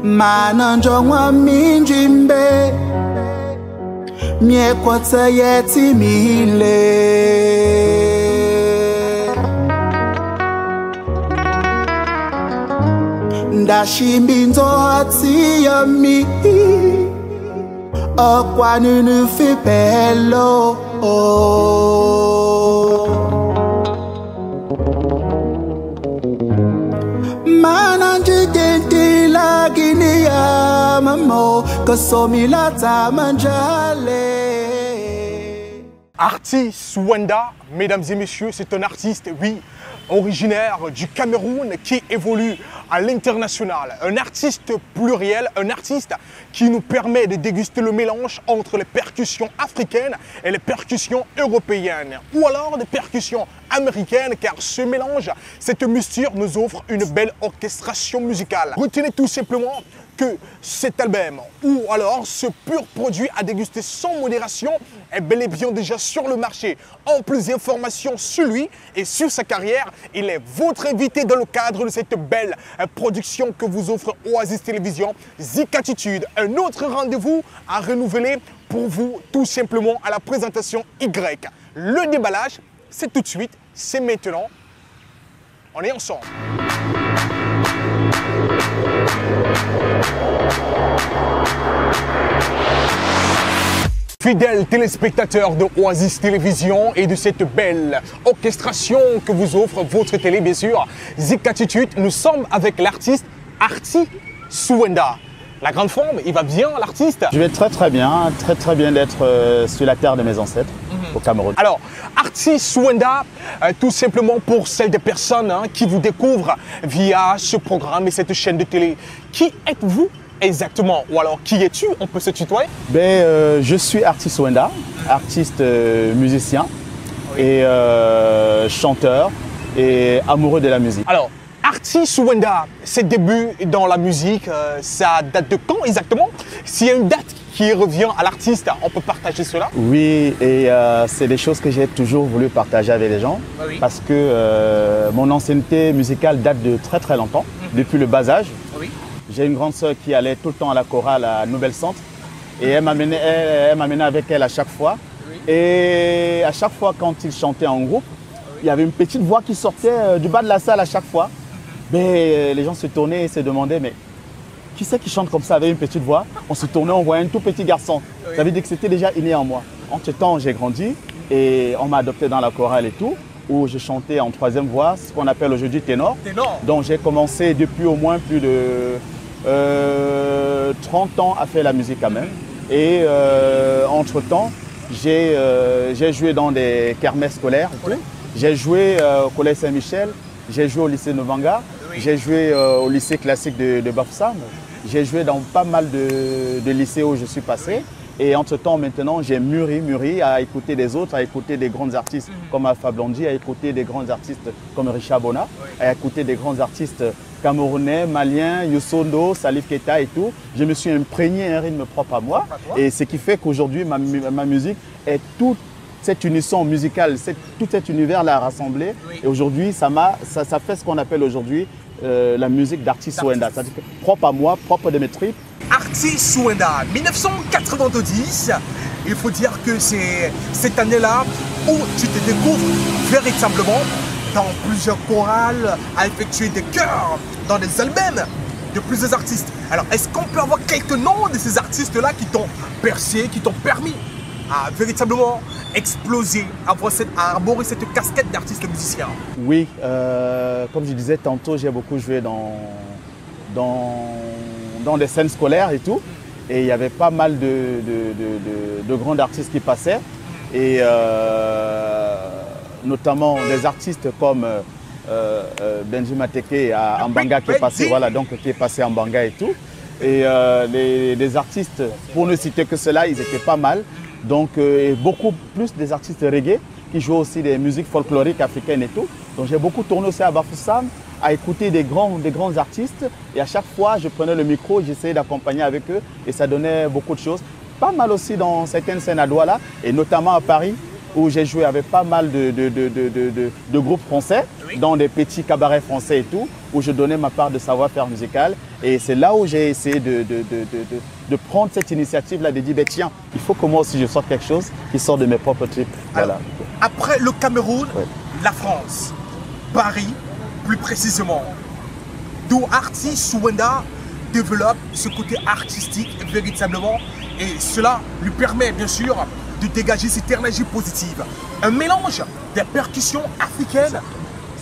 Mananjongwa minjimbe Miekwata yeti mile Ndashimbinzo hati yami Okwa nunu fipelo Mananji denti la guinea mamo Kosomilata manjale. Arti Souenda, mesdames et messieurs, c'est un artiste, oui, originaire du Cameroun qui évolue à l'international. Un artiste pluriel, un artiste qui nous permet de déguster le mélange entre les percussions africaines et les percussions européennes. Ou alors des percussions américaines, car ce mélange, cette mixture nous offre une belle orchestration musicale. Retenez tout simplement que cet album ou alors ce pur produit à déguster sans modération est bel et bien déjà sur le marché. En plus d'informations sur lui et sur sa carrière, il est votre invité dans le cadre de cette belle production que vous offre Oasis Télévision, Zik Attitude. Un autre rendez-vous à renouveler pour vous tout simplement à la présentation Y. Le déballage, c'est tout de suite, c'est maintenant. On est ensemble. Fidèles téléspectateurs de Oasis Télévision et de cette belle orchestration que vous offre votre télé, bien sûr, Zik Attitude, nous sommes avec l'artiste Arti Souenda. La grande forme, il va bien l'artiste? Je vais très bien d'être sur la terre de mes ancêtres, au Cameroun. Alors, Arti Souenda, tout simplement pour celles des personnes qui vous découvrent via ce programme et cette chaîne de télé, qui êtes-vous exactement? Ou alors, qui es-tu? On peut se tutoyer? Je suis Arti Souenda, artiste musicien et chanteur et amoureux de la musique. Alors, Arti Souenda, ses débuts dans la musique, ça date de quand exactement? S'il y a une date qui revient à l'artiste, on peut partager cela? Oui, et c'est des choses que j'ai toujours voulu partager avec les gens, oui. Parce que mon ancienneté musicale date de très longtemps, depuis le bas âge. Oui. J'ai une grande sœur qui allait tout le temps à la chorale à Nouvelle Centre et elle m'amenait avec elle à chaque fois. Oui. Et à chaque fois quand ils chantaient en groupe, il y avait une petite voix qui sortait du bas de la salle à chaque fois. Mais les gens se tournaient et se demandaient, mais qui c'est qui chante comme ça avec une petite voix? On se tournait, on voyait un tout petit garçon. Oui. Ça veut dire que c'était déjà inné en moi. Entre-temps, j'ai grandi et on m'a adopté dans la chorale et tout, où je chantais en troisième voix, ce qu'on appelle aujourd'hui ténor. Donc j'ai commencé depuis au moins plus de 30 ans à faire la musique quand même. Et entre-temps, j'ai joué dans des kermesses scolaires. Oui. J'ai joué au Collège Saint-Michel. J'ai joué au lycée Novanga, oui. J'ai joué au lycée classique de Bafoussam, j'ai joué dans pas mal de lycées où je suis passé. Et entre-temps, maintenant, j'ai mûri à écouter des autres, à écouter des grands artistes comme Alpha Blondy, à écouter des grands artistes comme Richard Bona, oui. À écouter des grands artistes camerounais, maliens, Youssondo, Salif Keita et tout. Je me suis imprégné un rythme propre à moi. Et ce qui fait qu'aujourd'hui, ma musique est toute cette unisson musicale, tout cet univers-là rassemblé. Oui. Et aujourd'hui, ça fait ce qu'on appelle aujourd'hui la musique d'Arti Souenda. C'est-à-dire propre à moi, propre de mes tripes. Arti Souenda, 1990. Il faut dire que c'est cette année-là où tu te découvres véritablement dans plusieurs chorales, à effectuer des chœurs, dans des albums de plusieurs artistes. Alors, est-ce qu'on peut avoir quelques noms de ces artistes-là qui t'ont percé, qui t'ont permis à véritablement exploser, à arborer cette casquette d'artiste musicien? Oui, comme je disais tantôt, j'ai beaucoup joué dans des scènes scolaires et tout. Et il y avait pas mal de grands artistes qui passaient. Et notamment des artistes comme Benji Mateke à Mbanga qui est passé, voilà, donc qui est passé à Mbanga et tout. Et les artistes, pour ne citer que cela, ils étaient pas mal. Donc beaucoup plus des artistes reggae qui jouent aussi des musiques folkloriques africaines et tout. Donc j'ai beaucoup tourné aussi à Bafoussam, à écouter des grands artistes. Et à chaque fois, je prenais le micro, j'essayais d'accompagner avec eux et ça donnait beaucoup de choses. Pas mal aussi dans certaines scènes à Douala et notamment à Paris où j'ai joué avec pas mal de groupes français, oui. Dans des petits cabarets français et tout, où je donnais ma part de savoir-faire musical. Et c'est là où j'ai essayé de prendre cette initiative-là, de dire, ben, tiens, il faut que moi aussi je sorte quelque chose qui sort de mes propres tripes. Voilà. Après le Cameroun, la France, Paris, plus précisément, d'où Arti Souwenda développe ce côté artistique véritablement. Et cela lui permet bien sûr de dégager cette énergie positive. Un mélange des percussions africaines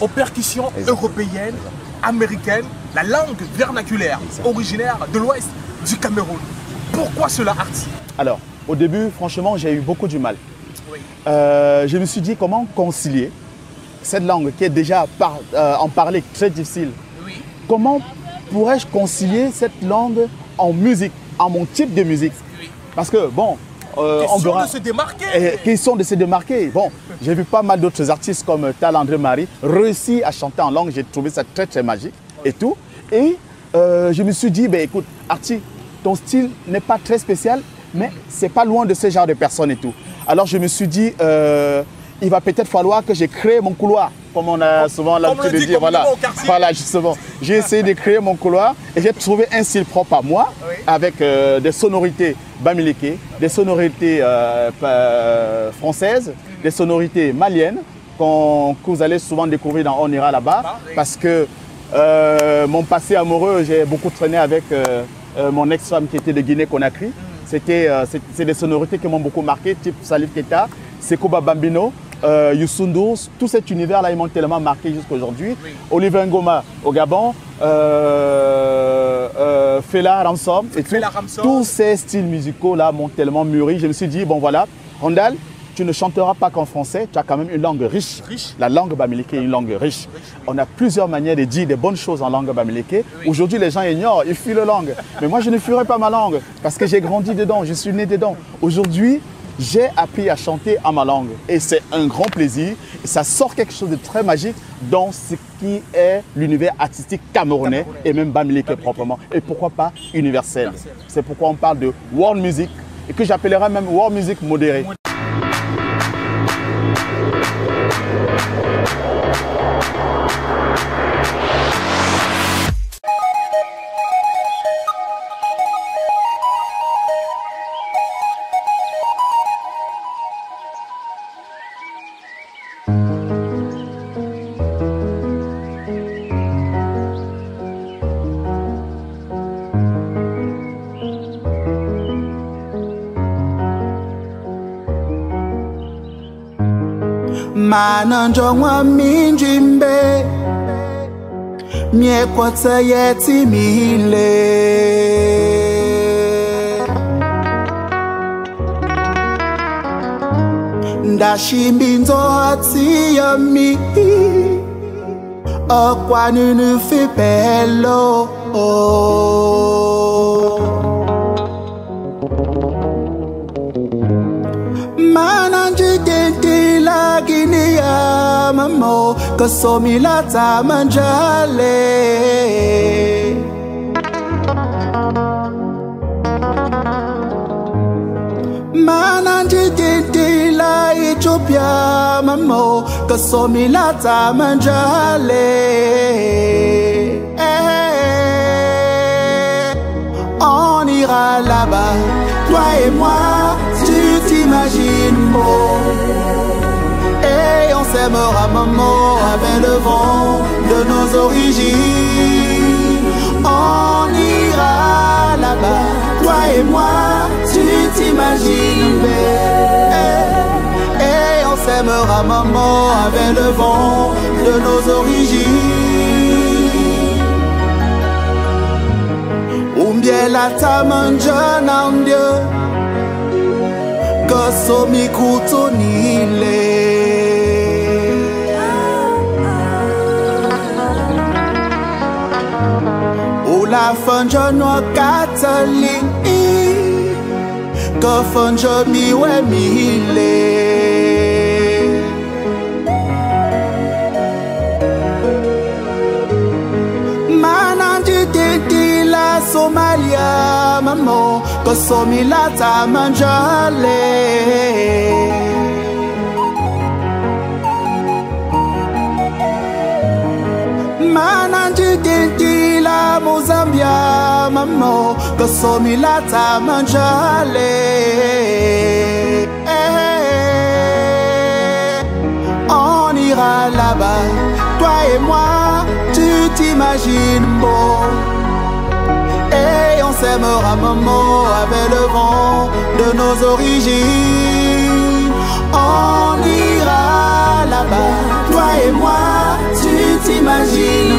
aux percussions européennes, américaines, la langue vernaculaire originaire de l'ouest du Cameroun. Pourquoi cela, Arti? Alors, au début, franchement, j'ai eu beaucoup du mal. Je me suis dit comment concilier cette langue qui est déjà en parler très difficile. Comment pourrais-je concilier cette langue en musique, en mon type de musique? Parce que, bon, question de se démarquer. Question de se démarquer. Bon, j'ai vu pas mal d'autres artistes comme Tal André Marie réussir à chanter en langue. J'ai trouvé ça très, très magique et tout. Et je me suis dit, ben, écoute, Arti, ton style n'est pas très spécial, mais c'est pas loin de ce genre de personnes et tout. Alors, je me suis dit, il va peut-être falloir que je crée mon couloir, comme on a souvent l'habitude de dire. Voilà, justement. J'ai essayé de créer mon couloir et j'ai trouvé un style propre à moi, avec des sonorités bamileke, des sonorités françaises, des sonorités maliennes que vous allez souvent découvrir dans On ira là-bas, parce que mon passé amoureux, j'ai beaucoup traîné avec mon ex-femme qui était de Guinée-Conakry. C'est des sonorités qui m'ont beaucoup marqué, type Salif Keita, Sekouba Bambino, Youssou N'Dour, tout cet univers-là, ils m'ont tellement marqué jusqu'à aujourd'hui. Oliver Ngoma au Gabon, Fela Ramsom, et tous ces styles musicaux-là m'ont tellement mûri. Je me suis dit, bon voilà, Rondal, tu ne chanteras pas qu'en français, tu as quand même une langue riche. La langue bamileke est une langue riche. On a plusieurs manières de dire des bonnes choses en langue bamileke. Aujourd'hui, les gens ignorent, ils fuient la langue. Mais moi, je ne fuirai pas ma langue parce que j'ai grandi dedans, je suis né dedans. Aujourd'hui, j'ai appris à chanter en ma langue et c'est un grand plaisir. Et ça sort quelque chose de très magique dans ce qui est l'univers artistique camerounais et même bamileke proprement. Et pourquoi pas universel. C'est pourquoi on parle de world music et que j'appellerai même world music modéré. Mananjongwa minjimbe Miekwata yeti mile Ndashimbinzo hati yami Okwa nunu fi pelo Mananjigenti lagini ya mamo Kasomilata manjale Mananjigenti la Ethiopia mamo Kasomilata manjale On ira là-bas, toi et moi, tu t'imagines beau. Et on s'aimera maman avec le vent de nos origines. On ira là-bas, toi et moi, tu t'imagines belle. Et on s'aimera maman avec le vent de nos origines. Umbiela tamanja Dieu, Gosomi kutonile. Ola fanja no katali, Go fanja miwe mile. Somalia mamo Kosomilata manjale Mana Manjikenti la Mozambia Mamo Kosomi la Tamanjale On ira là-bas, toi et moi, tu t'imagines beau. Et on s'aimera maman avec le vent de nos origines. On ira là-bas, toi et moi, tu t'imagines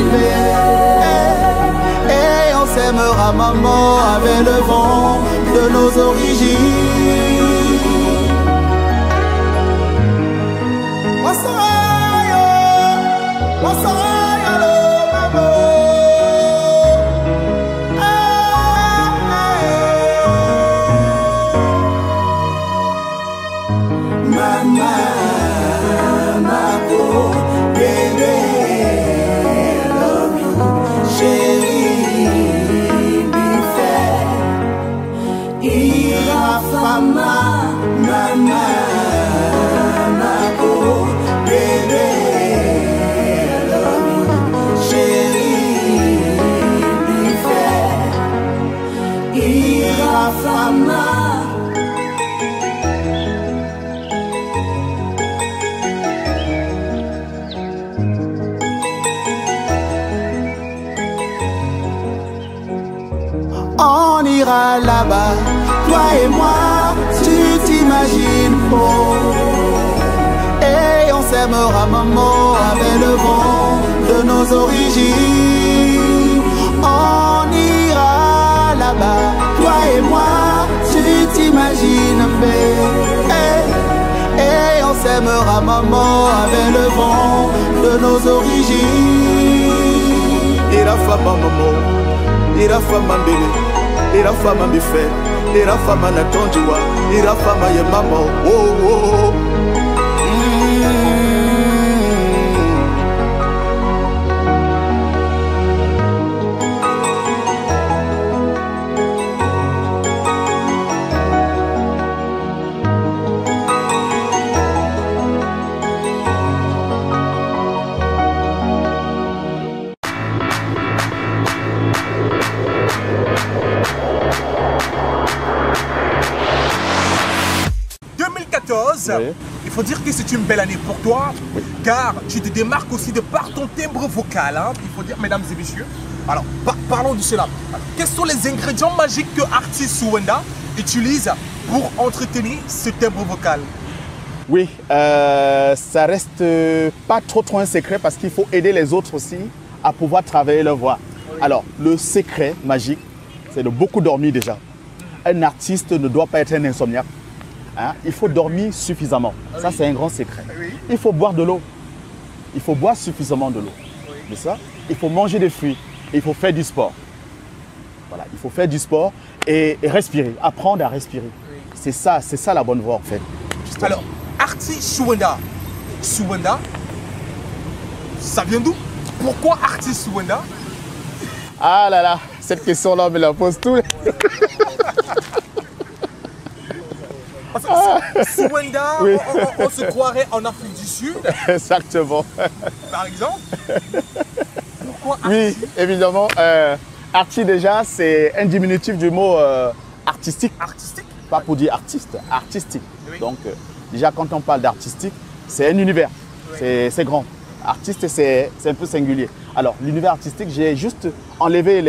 et on s'aimera maman avec le vent de nos origines. On ira là-bas, toi et moi, tu t'imagines beau. Et on s'aimera maman avec le vent de nos origines. On ira là-bas, toi et moi, tu t'imagines et on s'aimera maman avec le vent de nos origines. Et la femme maman, et la femme bébé. Ira fama mi fe, ira fama na tonjiwa, ira fama ye mama. Oh oh oh. Oui. Il faut dire que c'est une belle année pour toi, oui, car tu te démarques aussi de par ton timbre vocal. Hein, il faut dire, mesdames et messieurs. Alors, parlons de cela. Alors, quels sont les ingrédients magiques que Artiste Souwenda utilise pour entretenir ce timbre vocal? Oui, ça reste pas trop un secret parce qu'il faut aider les autres aussi à pouvoir travailler leur voix. Oui. Alors, le secret magique, c'est de beaucoup dormir déjà. Un artiste ne doit pas être un insomniaque. Hein? Il faut dormir suffisamment. Oui. Ça, c'est un grand secret. Oui. Il faut boire de l'eau. Il faut boire suffisamment de l'eau. Oui. C'est ça. Il faut manger des fruits. Et il faut faire du sport. Voilà, il faut faire du sport et respirer, apprendre à respirer. Oui. C'est ça la bonne voie en fait. Justement. Alors, Artiste Souwenda. Souwenda, ça vient d'où? Pourquoi Artiste Souwenda? Ah là là, cette question-là, on me la pose tout. Souwenda, oui, on se croirait en Afrique du Sud. Exactement. Par exemple. Pourquoi Arti? Oui, évidemment. Arti déjà, c'est un diminutif du mot artistique. Artistique? Pas pour dire artiste, artistique. Oui. Donc déjà quand on parle d'artistique, c'est un univers. Oui. C'est grand. Artiste, c'est un peu singulier. Alors l'univers artistique, j'ai juste enlevé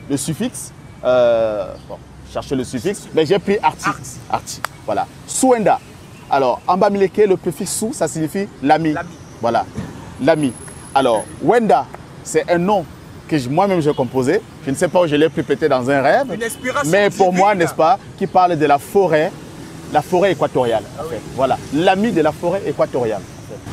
le suffixe. Bon, chercher le suffixe, mais j'ai pris arti. Voilà. Souwenda. Alors, en bamileke, le préfixe sou, ça signifie l'ami. Voilà. L'ami. Alors, Wenda, c'est un nom que moi-même j'ai composé. Je ne sais pas où je l'ai pris peut-être dans un rêve. Une inspiration mais pour divine. moi, n'est-ce pas, qui parle de la forêt équatoriale. En fait. Voilà. L'ami de la forêt équatoriale.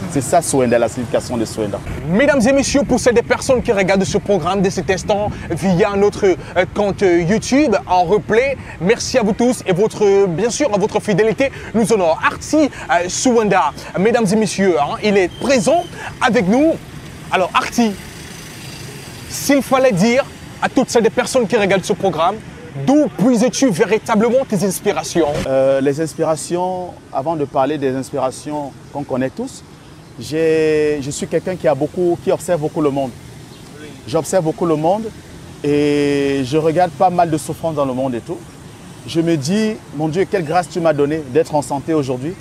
C'est ça, Souwenda, la signification de Souwenda. Mesdames et messieurs, pour ces personnes qui regardent ce programme de cet instant via notre compte YouTube en replay, merci à vous tous et bien sûr à votre fidélité. Nous honore Artiste Souwenda. Mesdames et messieurs, hein, il est présent avec nous. Alors Arti, s'il fallait dire à toutes ces personnes qui regardent ce programme, d'où puises-tu véritablement tes inspirations? Les inspirations, avant de parler des inspirations qu'on connaît tous, je suis quelqu'un qui observe beaucoup le monde. j'observe beaucoup le monde et je regarde pas mal de souffrances dans le monde et tout. Je me dis, mon Dieu, quelle grâce tu m'as donné d'être en santé aujourd'hui,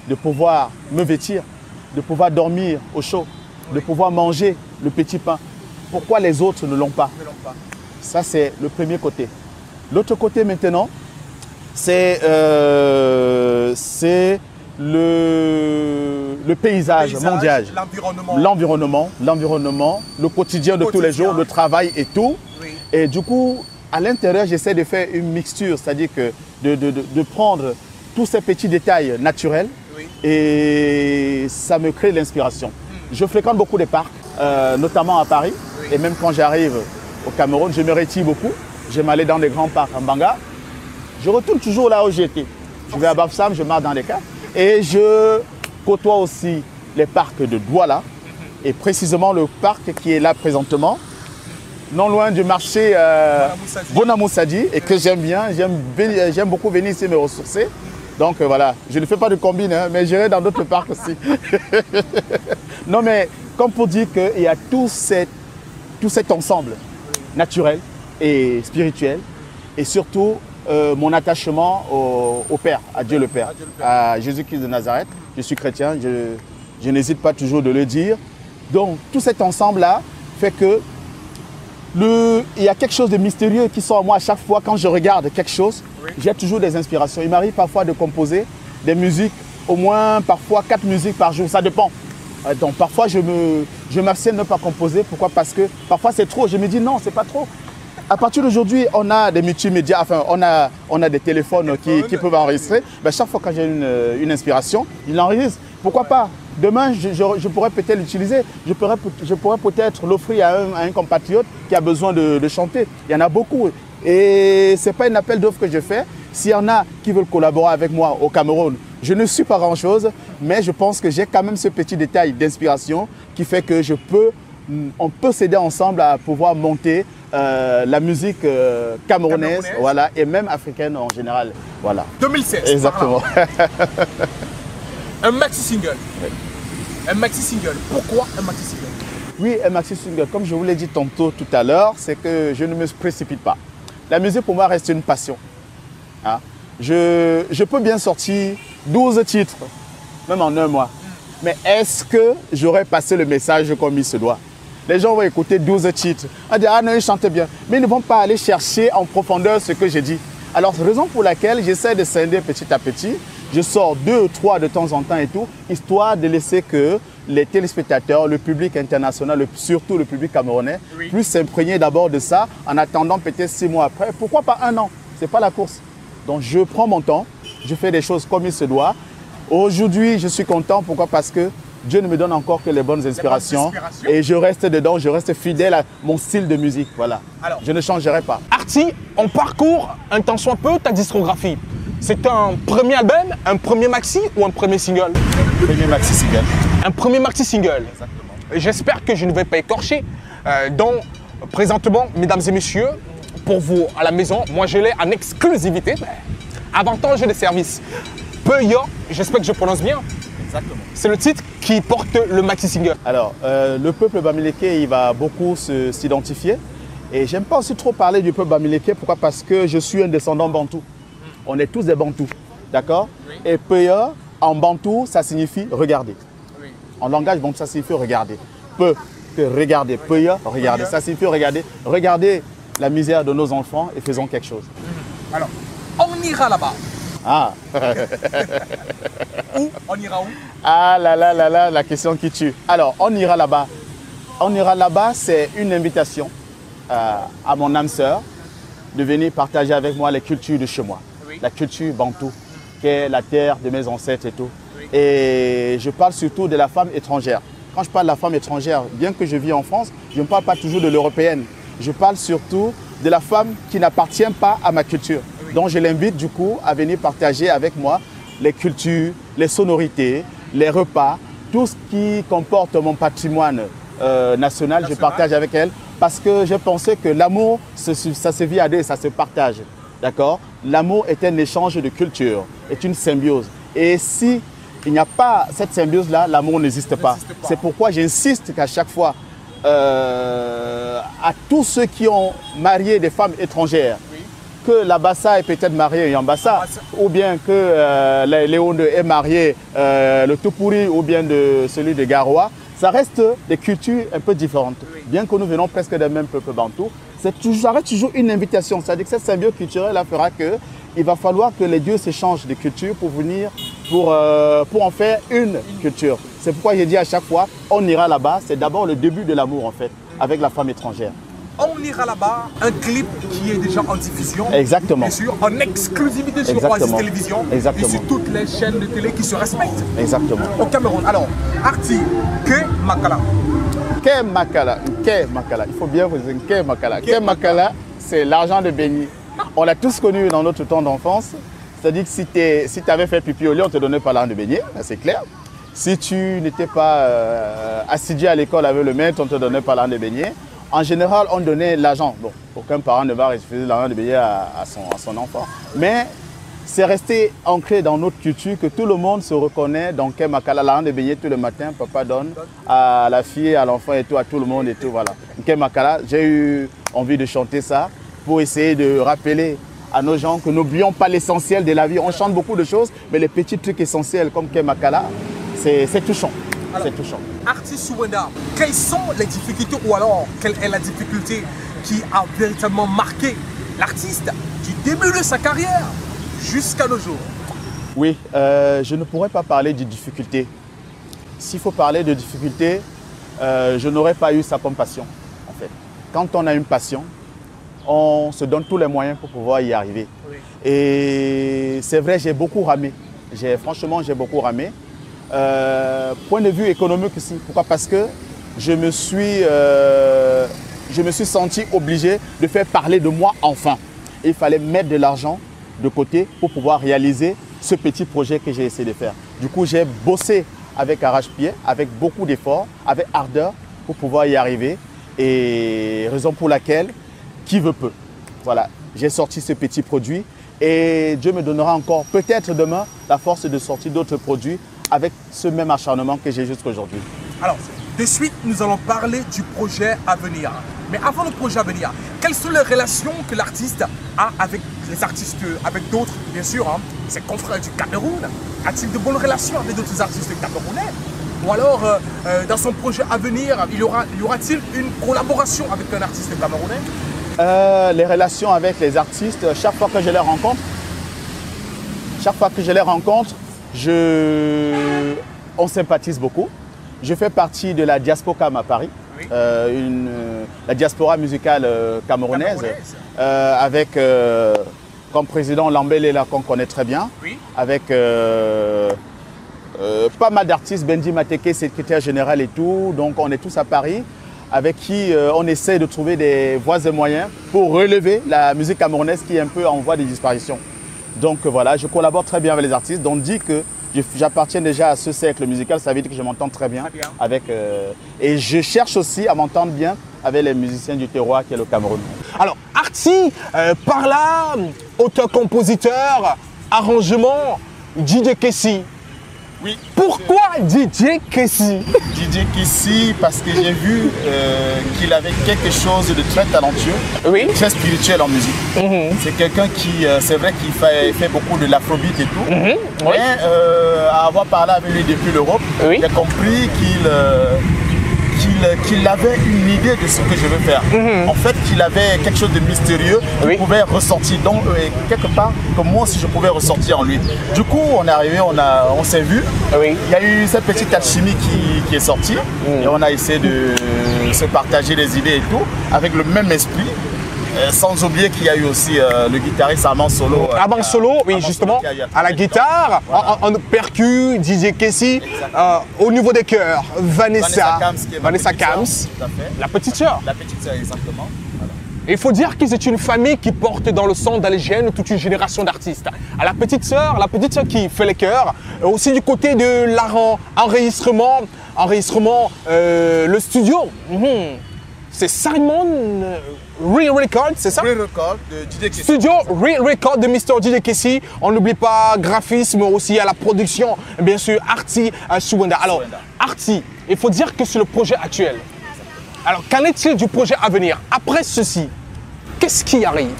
de pouvoir me vêtir, de pouvoir dormir au chaud, de pouvoir manger le petit pain. Pourquoi les autres ne l'ont pas? Ça, c'est le premier côté. L'autre côté maintenant, c'est le paysage mondial. L'environnement, le quotidien de tous les jours, le travail et tout. Oui. Et du coup, à l'intérieur, j'essaie de faire une mixture, c'est-à-dire que de prendre tous ces petits détails naturels et ça me crée l'inspiration. Je fréquente beaucoup des parcs, notamment à Paris. Et même quand j'arrive au Cameroun, je me retire beaucoup. J'aime aller dans des grands parcs en Banga. Je retourne toujours là où j'étais. Je vais à Bafoussam, je marche dans les cas. Et je côtoie aussi les parcs de Douala. Et précisément le parc qui est là présentement, non loin du marché Bonamoussadi, et que j'aime bien. J'aime beaucoup venir ici me ressourcer. Donc voilà, je ne fais pas de combine, hein, mais j'irai dans d'autres parcs aussi. Non mais, comme pour dire qu'il y a tout cet ensemble naturel et spirituel, et surtout mon attachement au Père, à Dieu le Père, à Jésus-Christ de Nazareth. Je suis chrétien, je n'hésite pas toujours de le dire. Donc tout cet ensemble-là fait que il y a quelque chose de mystérieux qui sort en moi à chaque fois quand je regarde quelque chose. J'ai toujours des inspirations. Il m'arrive parfois de composer des musiques, au moins parfois 4 musiques par jour, ça dépend. Donc parfois je m'abstiens de ne pas composer. Pourquoi? Parce que parfois c'est trop. Je me dis non, c'est pas trop. À partir d'aujourd'hui, on a des multimédias, enfin on a des téléphones qui peuvent enregistrer. Ben, chaque fois que j'ai une inspiration, je l'enregistre. Pourquoi pas? Demain, je pourrais peut-être l'utiliser. Je pourrais peut-être l'offrir à un compatriote qui a besoin de chanter. Il y en a beaucoup. Et ce n'est pas un appel d'offres que je fais. S'il y en a qui veulent collaborer avec moi au Cameroun, je ne suis pas grand-chose, mais je pense que j'ai quand même ce petit détail d'inspiration qui fait que on peut s'aider ensemble à pouvoir monter la musique camerounaise, voilà, et même africaine en général. Voilà. 2016. Exactement. Un maxi-single. Oui. Un maxi-single. Pourquoi un maxi-single? Oui, un maxi-single. Comme je vous l'ai dit tantôt tout à l'heure, c'est que je ne me précipite pas. La musique pour moi reste une passion. Hein? Je peux bien sortir 12 titres, même en un mois. Mais est-ce que j'aurais passé le message comme il se doit? Les gens vont écouter 12 titres. On va dire, ah non, ils chantent bien. Mais ils ne vont pas aller chercher en profondeur ce que j'ai dit. Alors, raison pour laquelle j'essaie de scinder petit à petit. Je sors 2 ou 3 de temps en temps et tout, histoire de laisser que les téléspectateurs, le public international, surtout le public camerounais, puissent s'imprégner d'abord de ça en attendant peut-être 6 mois après. Pourquoi pas 1 an? Ce n'est pas la course. Donc, je prends mon temps, je fais des choses comme il se doit. Aujourd'hui, je suis content. Pourquoi? Parce que Dieu ne me donne encore que les bonnes inspirations. Et je reste dedans, je reste fidèle à mon style de musique. Voilà. Alors, je ne changerai pas. Arti, on parcourt un tant soit peu ta discographie. C'est un premier album, un premier maxi ou un premier single? Premier maxi-single. Un premier maxi-single. Exactement. J'espère que je ne vais pas écorcher. Donc, présentement, mesdames et messieurs, pour vous à la maison, moi je l'ai en exclusivité. Avantage de service. Peyo, j'espère que je prononce bien. Exactement. C'est le titre qui porte le maxi-single. Alors, le peuple bamileke, il va beaucoup s'identifier. Et j'aime pas aussi trop parler du peuple bamileke. Pourquoi? Parce que je suis un descendant bantou. On est tous des bantous. D'accord? Oui. Et Peyo, en bantou, ça signifie regarder. Oui. En langage bantou, ça signifie regarder. Regarder. Peyo, regarder. Ça signifie regarder. Regardez la misère de nos enfants et faisons quelque chose. Alors, on ira là-bas. Ah. Où? On ira où? Ah là là là là, la question qui tue. Alors, on ira là-bas. On ira là-bas, c'est une invitation à mon âme sœur de venir partager avec moi les cultures de chez moi. Oui. La culture bantou, qui est la terre de mes ancêtres et tout. Oui. Et je parle surtout de la femme étrangère. Quand je parle de la femme étrangère, bien que je vis en France, je ne parle pas toujours de l'européenne. Je parle surtout de la femme qui n'appartient pas à ma culture. Oui. Donc je l'invite du coup à venir partager avec moi les cultures, les sonorités, les repas, tout ce qui comporte mon patrimoine national, je partage avec elle parce que j'ai pensé que l'amour, ça se vit à deux, ça se partage. D'accord? L'amour est un échange de culture, est une symbiose. Et si il n'y a pas cette symbiose-là, l'amour n'existe pas. C'est pourquoi j'insiste qu'à chaque fois à tous ceux qui ont marié des femmes étrangères, que la Bassa est peut-être mariée à Yambassa, ou bien que Léon ait marié le Tupuri ou bien celui de Garoua, ça reste des cultures un peu différentes. Bien que nous venons presque des mêmes peuples bantous, ça reste toujours une invitation. C'est-à-dire que cette symbiose culturelle fera qu'il va falloir que les dieux s'échangent de culture pour venir, pour en faire une culture. C'est pourquoi j'ai dit à chaque fois, on ira là-bas, c'est d'abord le début de l'amour en fait, avec la femme étrangère. On ira là-bas, un clip qui est déjà en diffusion. Exactement. Bien sûr, en exclusivité sur Oasis Télévision. Exactement. Et sur toutes les chaînes de télé qui se respectent. Exactement. Au Cameroun. Alors, Arti, Ke Makala. Ke Makala, il faut bien vous dire Ke Makala. Ke Makala, c'est l'argent de Béni. On l'a tous connu dans notre temps d'enfance. C'est-à-dire que si tu avais fait pipi au lit, on ne te donnait pas l'argent de Béni, c'est clair. Si tu n'étais pas assidu à l'école avec le maître, on ne te donnait pas l'argent de Béni. En général, on donnait l'argent. Bon, aucun parent ne va refuser l'argent de béni à son enfant. Mais c'est resté ancré dans notre culture que tout le monde se reconnaît dans Ke Makala. L'argent de béni tout le matin, papa donne à la fille, à l'enfant et tout, à tout le monde et tout. Voilà. Ke Makala, j'ai eu envie de chanter ça pour essayer de rappeler à nos gens que n'oublions pas l'essentiel de la vie. On chante beaucoup de choses, mais les petits trucs essentiels comme Ke Makala, c'est touchant. C'est touchant. Arti Souwenda, quelles sont les difficultés ou alors quelle est la difficulté qui a véritablement marqué l'artiste du début de sa carrière jusqu'à nos jours? Oui, je ne pourrais pas parler de difficultés. S'il faut parler de difficultés, je n'aurais pas eu ça comme passion en fait. Quand on a une passion, on se donne tous les moyens pour pouvoir y arriver. Oui. Et c'est vrai, j'ai beaucoup ramé. Franchement, j'ai beaucoup ramé. Point de vue économique aussi. Pourquoi? Parce que je me suis senti obligé de faire parler de moi enfin. Il fallait mettre de l'argent de côté pour pouvoir réaliser ce petit projet que j'ai essayé de faire. Du coup, j'ai bossé avec arrache-pied, avec beaucoup d'efforts, avec ardeur pour pouvoir y arriver. Et raison pour laquelle, qui veut peut. Voilà, j'ai sorti ce petit produit et Dieu me donnera encore peut-être demain la force de sortir d'autres produits avec ce même acharnement que j'ai jusqu'à aujourd'hui. Alors, de suite, nous allons parler du projet à venir. Mais avant le projet à venir, quelles sont les relations que l'artiste a avec les artistes, avec d'autres, bien sûr, hein, ses confrères du Cameroun? A-t-il de bonnes relations avec d'autres artistes camerounais? Ou alors, dans son projet à venir, y aura-t-il une collaboration avec un artiste camerounais? Les relations avec les artistes, chaque fois que je les rencontre, on sympathise beaucoup. Je fais partie de la Diaspora à Paris, oui. La diaspora musicale camerounaise. Avec comme président Lambéléla qu'on connaît très bien, oui. Avec pas mal d'artistes, Benji Mateke, secrétaire général et tout. Donc on est tous à Paris, avec qui on essaie de trouver des voies et moyens pour relever la musique camerounaise qui est un peu en voie de disparition. Donc voilà, je collabore très bien avec les artistes, donc dit que j'appartiens déjà à ce cercle musical, ça veut dire que je m'entends très bien avec... et je cherche aussi à m'entendre bien avec les musiciens du terroir qui est le Cameroun. Alors, Arti, par là, auteur-compositeur, arrangement, DJ Kessi. Oui. Pourquoi DJ Kessi? DJ Kessi parce que j'ai vu qu'il avait quelque chose de très talentueux, oui. Très spirituel en musique. C'est quelqu'un qui, c'est vrai qu'il fait beaucoup de l'afrobeat et tout, mais oui. À avoir parlé avec lui depuis l'Europe, oui. J'ai compris qu'il avait une idée de ce que je veux faire. En fait, qu'il avait quelque chose de mystérieux qu'il oui. pouvait ressortir. Donc, quelque part, comme moi aussi, je pouvais ressortir en lui. Du coup, on est arrivé, on s'est vu. Oui. Il y a eu cette petite alchimie qui est sortie. Et on a essayé de se partager les idées et tout, avec le même esprit. Sans oublier qu'il y a eu aussi le guitariste Armand Solo. Armand Solo, oui, justement, à la guitare, voilà. en percu, DJ Kessi, au niveau des chœurs, Vanessa Kams, la petite sœur. La petite sœur, exactement. Voilà. Il faut dire que c'est une famille qui porte dans le sang, dans les gènes, toute une génération d'artistes. À la petite sœur qui fait les chœurs, aussi du côté de l'enregistrement, le studio. C'est Simon Real Record, c'est ça? Real Record de DJ Kessi. Studio Real Record de Mr. DJ Kessi. On n'oublie pas graphisme, aussi à la production, bien sûr, Arti Souwenda. Alors, Arti, il faut dire que c'est le projet actuel. Alors, qu'en est-il du projet à venir? Après ceci, qu'est-ce qui arrive?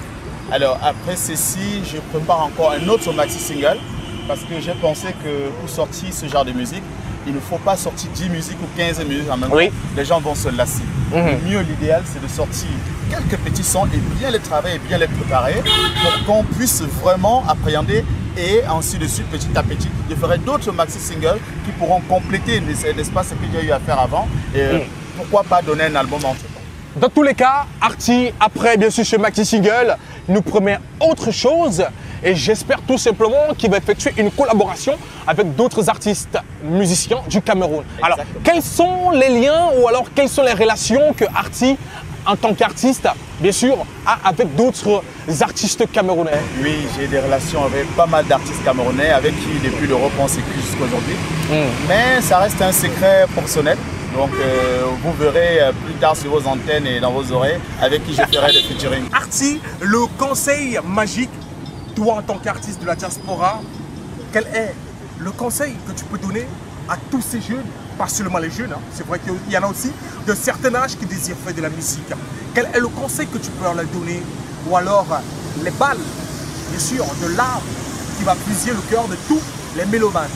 Alors après ceci, je prépare encore un autre maxi single parce que j'ai pensé que pour sortir ce genre de musique, il ne faut pas sortir 10 musiques ou 15 musiques en même temps. Les gens vont se lasser. Le mieux, l'idéal, c'est de sortir quelques petits sons et bien les travailler et bien les préparer pour qu'on puisse vraiment appréhender et ainsi de suite, petit à petit. Je ferai d'autres maxi singles qui pourront compléter, n'est-ce pas, ce que j'ai eu à faire avant. Et pourquoi pas donner un album entre temps. Dans tous les cas, Arti, après bien sûr ce maxi single, nous promet autre chose et j'espère tout simplement qu'il va effectuer une collaboration avec d'autres artistes musiciens du Cameroun. Exactement. Alors, quels sont les liens ou alors quelles sont les relations que Arti, en tant qu'artiste, bien sûr, a avec d'autres artistes camerounais? Oui, j'ai des relations avec pas mal d'artistes camerounais avec qui depuis l'Europe on s'est cru jusqu'à aujourd'hui. Mais ça reste un secret personnel. Donc vous verrez plus tard sur vos antennes et dans vos oreilles avec qui je ferai des featuring. Arti, le conseil magique, toi en tant qu'artiste de la diaspora, quel est le conseil que tu peux donner à tous ces jeunes, pas seulement les jeunes, hein, c'est vrai qu'il y en a aussi de certains âges qui désirent faire de la musique. Quel est le conseil que tu peux leur donner? Ou alors les balles, bien sûr, de l'art qui va fusiller le cœur de tous les mélomanes.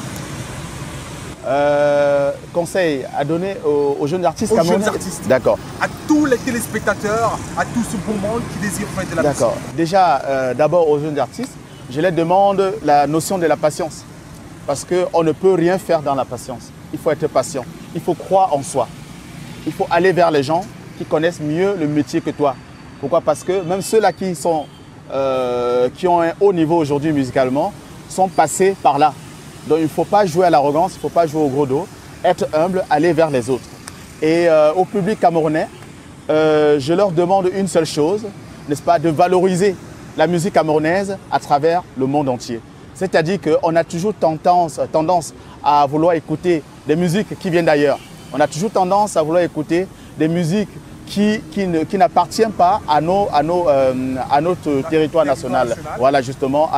Conseil à donner aux jeunes artistes camerounais? D'accord. À tous les téléspectateurs, à tout ce beau monde qui désire faire de la musique. D'accord. Déjà, d'abord aux jeunes artistes, je leur demande la notion de la patience. Parce qu'on ne peut rien faire dans la patience. Il faut être patient. Il faut croire en soi. Il faut aller vers les gens qui connaissent mieux le métier que toi. Pourquoi? Parce que même ceux-là qui ont un haut niveau aujourd'hui musicalement sont passés par là. Donc il ne faut pas jouer à l'arrogance, il ne faut pas jouer au gros dos, être humble, aller vers les autres. Et au public camerounais, je leur demande une seule chose, n'est-ce pas, de valoriser la musique camerounaise à travers le monde entier. C'est-à-dire qu'on a toujours tendance à vouloir écouter des musiques qui viennent d'ailleurs. On a toujours tendance à vouloir écouter des musiques qui n'appartiennent pas à notre territoire national. Voilà, justement,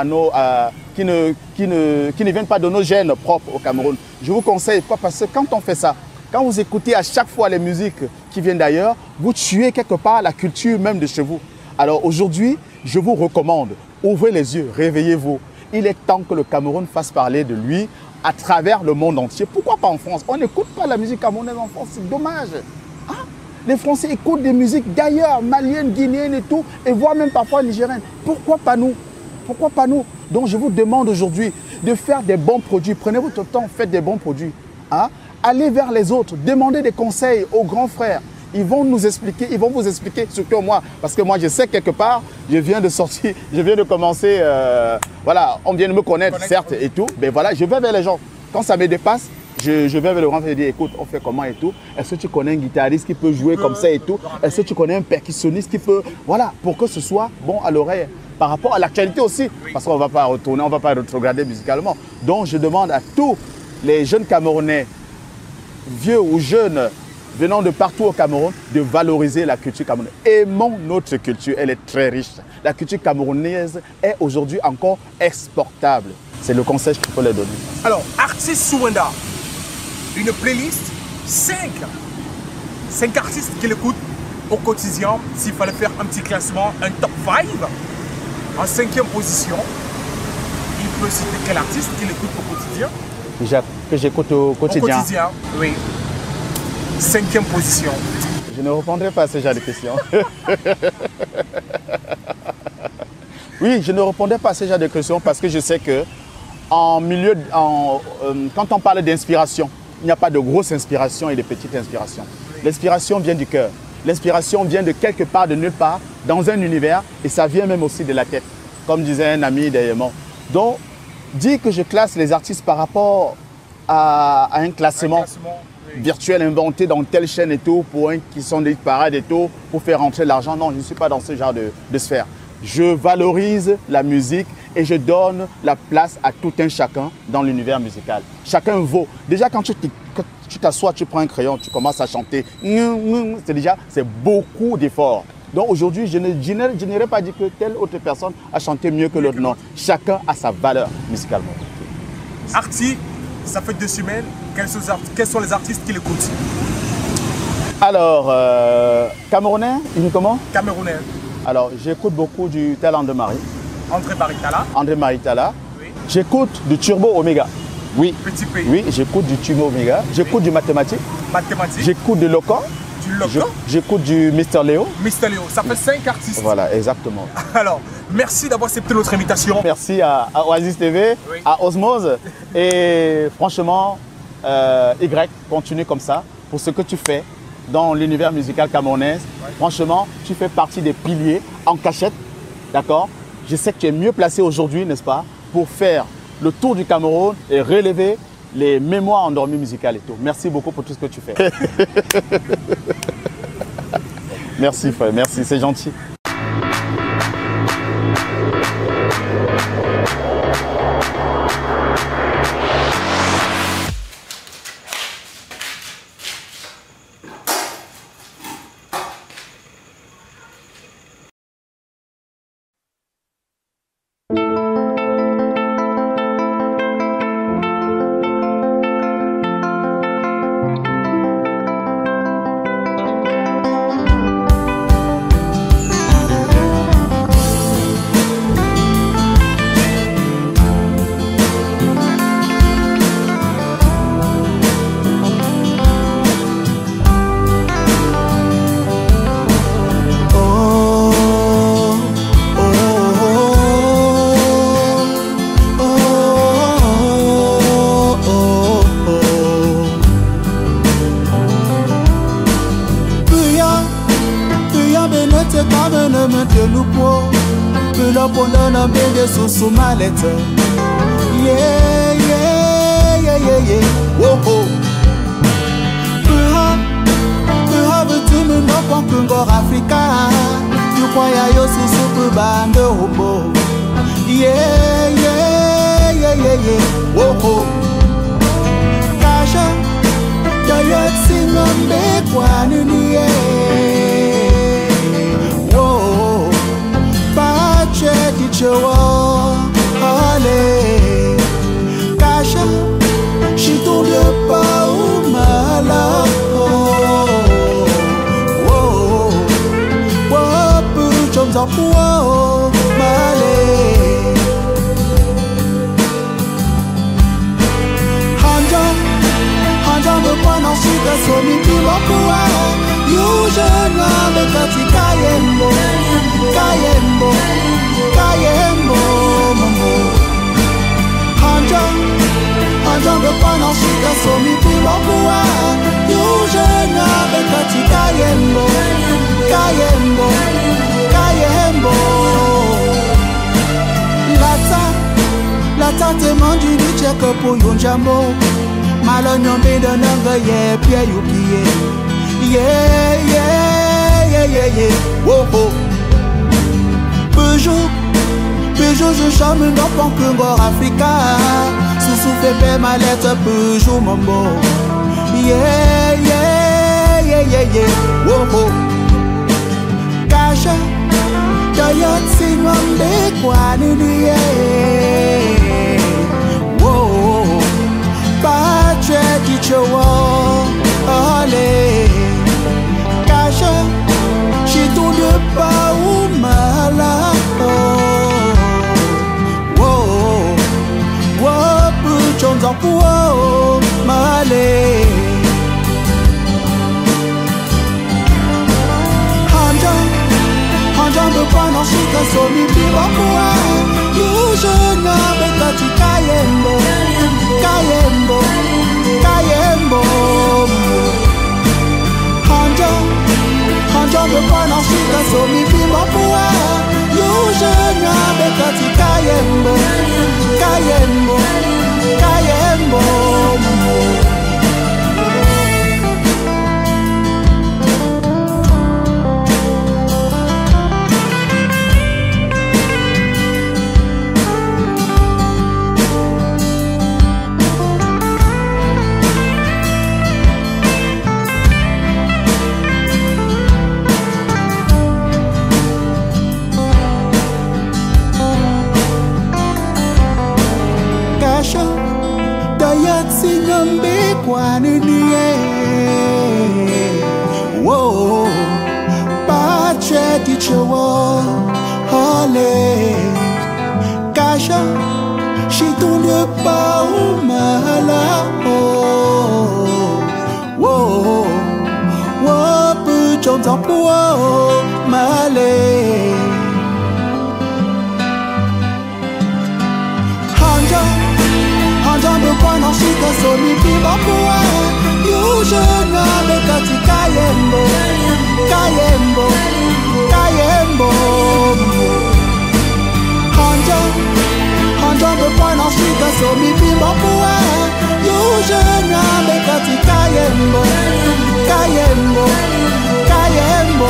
qui ne viennent pas de nos gènes propres au Cameroun. Je vous conseille, parce que quand on fait ça, quand vous écoutez à chaque fois les musiques qui viennent d'ailleurs, vous tuez quelque part la culture même de chez vous. Alors aujourd'hui, je vous recommande, ouvrez les yeux, réveillez-vous. Il est temps que le Cameroun fasse parler de lui à travers le monde entier. Pourquoi pas en France? On n'écoute pas la musique camerounaise en France, c'est dommage. Hein? Les Français écoutent des musiques d'ailleurs, maliennes, guinéennes et tout, et voire même parfois nigériennes. Pourquoi pas nous? Pourquoi pas nous? Donc je vous demande aujourd'hui de faire des bons produits. Prenez votre temps, faites des bons produits. Hein? Allez vers les autres, demandez des conseils aux grands frères. Ils vont nous expliquer, ils vont vous expliquer, surtout moi, parce que moi je sais quelque part, je viens de commencer, voilà, on vient de me connaître, certes et tout, mais voilà, je vais vers les gens. Quand ça me dépasse, je vais vers le grand frère et dire, écoute, on fait comment et tout. Est-ce que tu connais un guitariste qui peut jouer comme ça et tout? Est-ce que tu connais un percussionniste qui peut, voilà, pour que ce soit bon à l'oreille. Par rapport à l'actualité aussi, parce qu'on ne va pas retourner, on ne va pas rétrograder musicalement. Donc je demande à tous les jeunes Camerounais, vieux ou jeunes, venant de partout au Cameroun, de valoriser la culture camerounaise. Aimons notre culture, elle est très riche. La culture camerounaise est aujourd'hui encore exportable. C'est le conseil que je peux leur donner. Alors, Arti Souenda, une playlist, 5 artistes qui l'écoutent au quotidien. S'il fallait faire un petit classement, un top 5, en 5e position, il peut citer quel artiste qui l'écoute au quotidien? Que j'écoute au quotidien. Au quotidien, oui. 5e position. Je ne répondrai pas à ce genre de questions. Oui, je ne répondrai pas à ce genre de questions parce que je sais que quand on parle d'inspiration, il n'y a pas de grosse inspiration et de petite inspiration. L'inspiration vient du cœur. L'inspiration vient de quelque part, de nulle part, dans un univers, et ça vient même aussi de la tête, comme disait un ami derrière moi. Donc, dire que je classe les artistes par rapport à un classement virtuel inventé dans telle chaîne et tout, qui sont des parades et tout, pour faire rentrer l'argent. Non, je ne suis pas dans ce genre de sphère. Je valorise la musique et je donne la place à tout un chacun dans l'univers musical. Chacun vaut. Déjà, quand tu t'assois, tu prends un crayon, tu commences à chanter. C'est beaucoup d'efforts. Donc aujourd'hui, je n'aurais pas dit que telle autre personne a chanté mieux que l'autre. Non, chacun a sa valeur musicalement. Arti, ça fait 2 semaines. Quels sont les artistes qui l'écoutent? Alors, Camerounais, comment? Camerounais. Alors, j'écoute beaucoup du tel André Marie. André Maritala. André Maritala. Oui. J'écoute du Turbo Omega. Oui. Petit pays. Oui, j'écoute du Turbo Omega. J'écoute du Mathématique. Mathématiques. J'écoute du Loco. Du Loco. J'écoute du Mister Léo. Mister Léo. Ça fait 5 artistes. Voilà, exactement. Alors, merci d'avoir accepté notre invitation. Merci à Oasis TV, Oui. à Osmose. Et franchement, Y, continue comme ça pour ce que tu fais dans l'univers musical camerounais. Ouais. Franchement, tu fais partie des piliers en cachette, d'accord? Je sais que tu es mieux placé aujourd'hui, n'est-ce pas, pour faire le tour du Cameroun et relever les mémoires endormies musicales et tout. Merci beaucoup pour tout ce que tu fais. Merci, frère, merci, c'est gentil. Susu malete, yeah, yeah, yeah, yeah, yeah, whoa, oh. Pura betumu no ponkungo Africa. You kwaya yo susu kubande hobo. Yeah, yeah, yeah, yeah, yeah, whoa, oh. Kasha, dayot singombe kwa nini whoa. Pache dichewo. Cacha, je tourne pas au malheur. Oh, peu de temps pour m'aller. Hanja me prend en suite à son midi pour you jeune homme petit Kayembo, Kayembo, Kayembo. Hanja me prend en suite à son midi pour you jeune homme petit Kayembo, Kayembo, Kayembo. La te mandi du check pour yon jambo. Malonyo me donanga ye pia yukie. Yeah, yeah, yeah, yeah, yeah. Whoa, oh. Peugeot, je chame dans Ponkungo Africa. Sous fait ma lettre, Peugeot mambo. Yeah, yeah, yeah, yeah, yeah. Whoa, oh. Cacha, dayot singombe kwa nini yeah. Whoa, Pache dichewo. Allez, Cacha, j'ai tout de pas ou malade. Oh, peu de temps pour m'aller. Hanja me prend en chic à son midi pour you jeune avec ta petite Kayembo, Kayembo, Kayembo. Hanja me prend en chic à son midi pour you jeune avec ta petite Kayembo, Kayembo, Kayembo. chewa hale kasha shitunde pa umala wo wo pu chom zampo male hanja me pwana shika so mi pimba poa yo jena me kati kayembo kayembo kayembo hanja me pwana shika so mi pimba poa yo jena me kati kayembo kayembo kayembo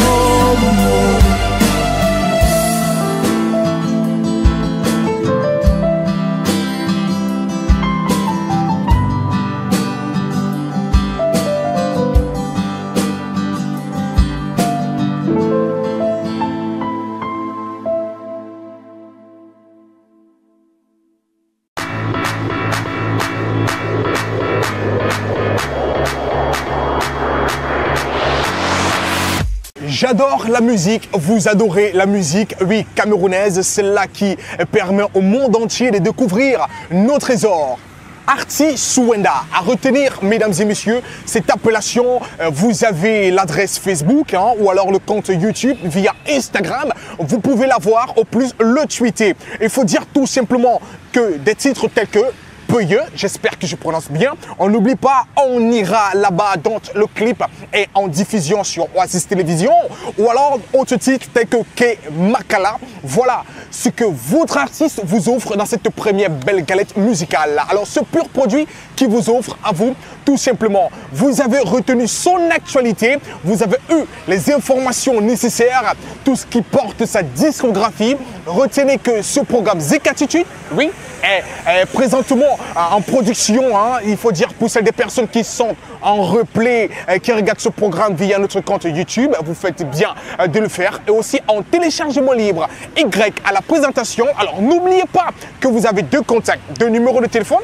J'adore la musique, vous adorez la musique, oui, camerounaise, celle-là qui permet au monde entier de découvrir nos trésors. Arti Souenda, à retenir, mesdames et messieurs, cette appellation, vous avez l'adresse Facebook ou alors le compte YouTube via Instagram, vous pouvez la voir, au plus le tweeter. Il faut dire tout simplement que des titres tels que Peuilleux, j'espère que je prononce bien. On n'oublie pas, on ira là-bas, dont le clip est en diffusion sur Oasis Télévision. Ou alors, autre titre tel que Ke Makala. Voilà ce que votre artiste vous offre dans cette première belle galette musicale. Alors, ce pur produit qui vous offre à vous, tout simplement, vous avez retenu son actualité, vous avez eu les informations nécessaires, tout ce qui porte sa discographie. Retenez que ce programme Zekatitude, oui, est présentement en production, il faut dire pour celles des personnes qui sont en replay, qui regardent ce programme via notre compte YouTube, vous faites bien de le faire, et aussi en téléchargement libre. Y à la présentation, alors n'oubliez pas que vous avez deux contacts, deux numéros de téléphone,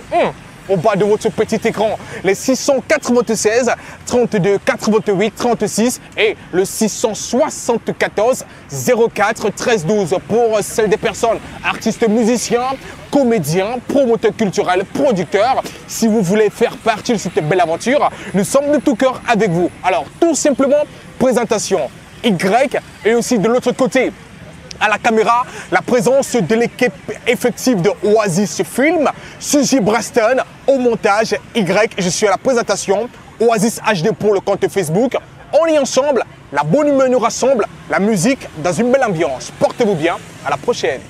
au bas de votre petit écran, les 696 32 88 36 et le 674 04 13 12 pour celles des personnes, artistes, musiciens, comédiens, promoteurs culturels, producteurs. Si vous voulez faire partie de cette belle aventure, nous sommes de tout cœur avec vous. Alors tout simplement, présentation Y, et aussi de l'autre côté, à la caméra, la présence de l'équipe effective de Oasis Film, Suzy Braston au montage, Y, je suis à la présentation, Oasis HD pour le compte Facebook. On est ensemble, la bonne humeur nous rassemble, la musique dans une belle ambiance. Portez-vous bien, à la prochaine.